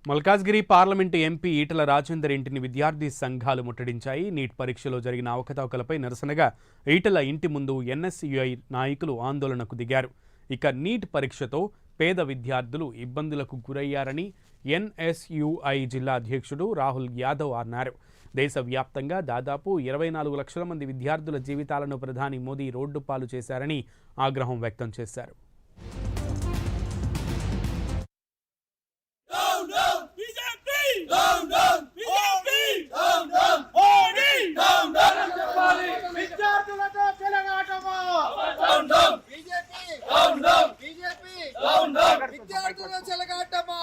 Malkajgiri parliament MP Etela Rajender ఇంటిని విద్యార్థి సంఘాలు ముట్టడించాయి. నీట్ పరీక్షలో జరిగిన అవకతవకలపై నిరసనగా ఈటల ఇంటి ముందు ఎన్ఎస్యుఐ నాయకులు ఆందోళనకు దిగారు. ఇక నీట్ పరీక్షతో పేద విద్యార్థులు ఇబ్బందులకు గురయ్యారని ఎన్ఎస్యుఐ జిల్లా అధ్యక్షుడు రాహుల్ యాదవ్ అన్నారు. దేశవ్యాప్తంగా దాదాపు 24 లక్షల మంది విద్యార్థుల జీవితాలను ప్రధాని మోదీ రోడ్డు పాలు చేశారని ఆగ్రహం వ్యక్తం చేశారు. విద్యార్థుల చెలగాటమా